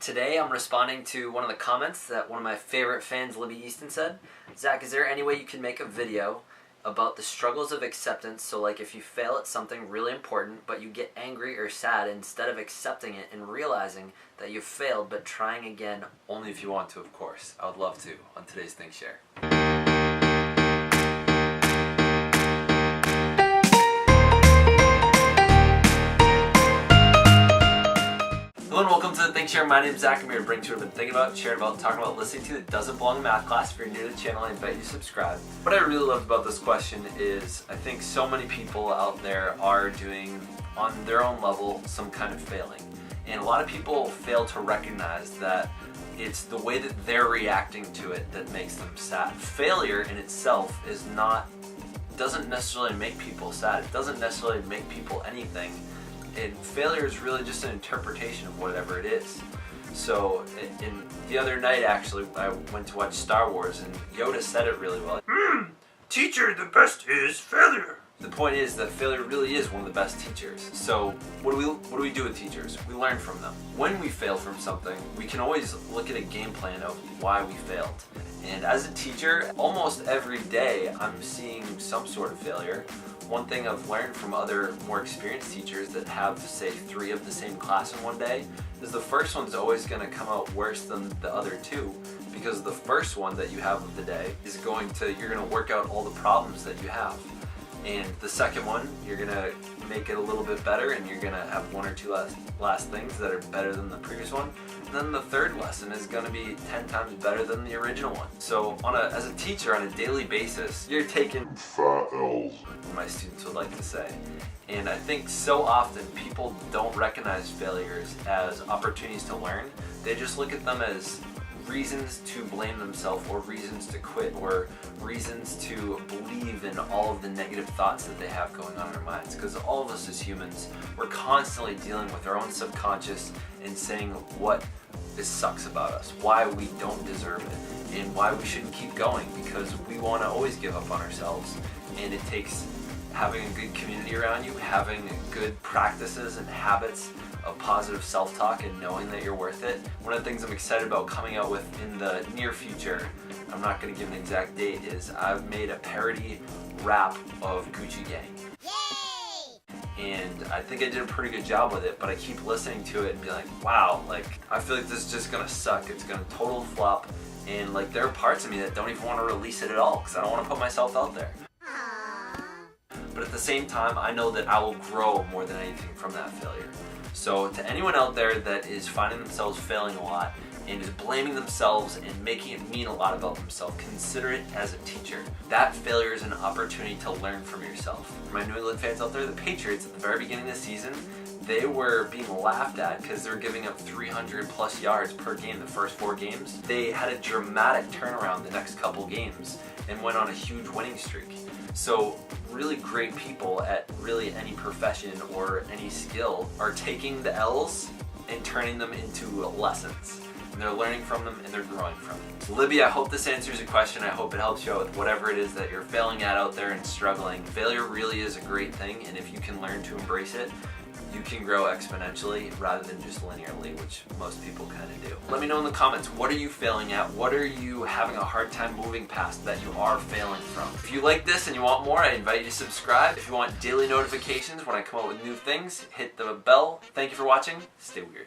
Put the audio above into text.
Today I'm responding to one of the comments that one of my favorite fans, Libbie Easton, said. Zach, is there any way you can make a video about the struggles of acceptance? So like if you fail at something really important but you get angry or sad, instead of accepting it and realizing that you failed but trying again. Only if you want to, of course. I would love to on today's Think Share. Hello and welcome to the Think Share. My name is Zach. I'm here to bring to you what I've been thinking about, sharing about, talking about, listening to that doesn't belong in math class. If you're new to the channel, I invite you to subscribe. What I really loved about this question is I think so many people out there are doing, on their own level, some kind of failing. And a lot of people fail to recognize that it's the way that they're reacting to it that makes them sad. Failure in itself doesn't necessarily make people sad. It doesn't necessarily make people anything. And failure is really just an interpretation of whatever it is. So, in the other night actually, I went to watch Star Wars and Yoda said it really well. Teacher, the best is failure. The point is that failure really is one of the best teachers. So what do we do with teachers? We learn from them. When we fail from something, we can always look at a game plan of why we failed. And as a teacher, almost every day I'm seeing some sort of failure. One thing I've learned from other more experienced teachers that have, say, 3 of the same class in one day is the first one's always going to come out worse than the other 2, because the first one that you have of the day is you're going to work out all the problems that you have. And the second one, you're going to make it a little bit better, and you're going to have 1 or 2 last things that are better than the previous one. And then the third lesson is going to be 10 times better than the original one. So as a teacher, on a daily basis, you're taking fat L's, my students would like to say. And I think so often people don't recognize failures as opportunities to learn. They just look at them as reasons to blame themselves, or reasons to quit, or reasons to believe in all of the negative thoughts that they have going on in their minds. Because all of us as humans, we're constantly dealing with our own subconscious and saying what this sucks about us, why we don't deserve it, and why we shouldn't keep going, because we want to always give up on ourselves. And it takes having a good community around you, having good practices and habits of positive self-talk, and knowing that you're worth it. One of the things I'm excited about coming out with in the near future, I'm not going to give an exact date, is I've made a parody rap of Gucci Gang. Yay! And I think I did a pretty good job with it, but I keep listening to it and be like, wow, like, I feel like this is just going to suck. It's going to total flop. And like, there are parts of me that don't even want to release it at all, because I don't want to put myself out there. But at the same time, I know that I will grow more than anything from that failure. So to anyone out there that is finding themselves failing a lot and is blaming themselves and making it mean a lot about themselves, consider it as a teacher. That failure is an opportunity to learn from yourself. For my New England fans out there, the Patriots at the very beginning of the season, they were being laughed at because they were giving up 300 plus yards per game the first 4 games. They had a dramatic turnaround the next couple games and went on a huge winning streak. So really great people at really any profession or any skill are taking the L's and turning them into lessons. And they're learning from them and they're growing from it. So Libbie, I hope this answers your question. I hope it helps you out with whatever it is that you're failing at out there and struggling. Failure really is a great thing, and if you can learn to embrace it, you can grow exponentially rather than just linearly, which most people kind of do. Let me know in the comments, what are you failing at? What are you having a hard time moving past that you are failing from? If you like this and you want more, I invite you to subscribe. If you want daily notifications when I come out with new things, hit the bell. Thank you for watching. Stay weird.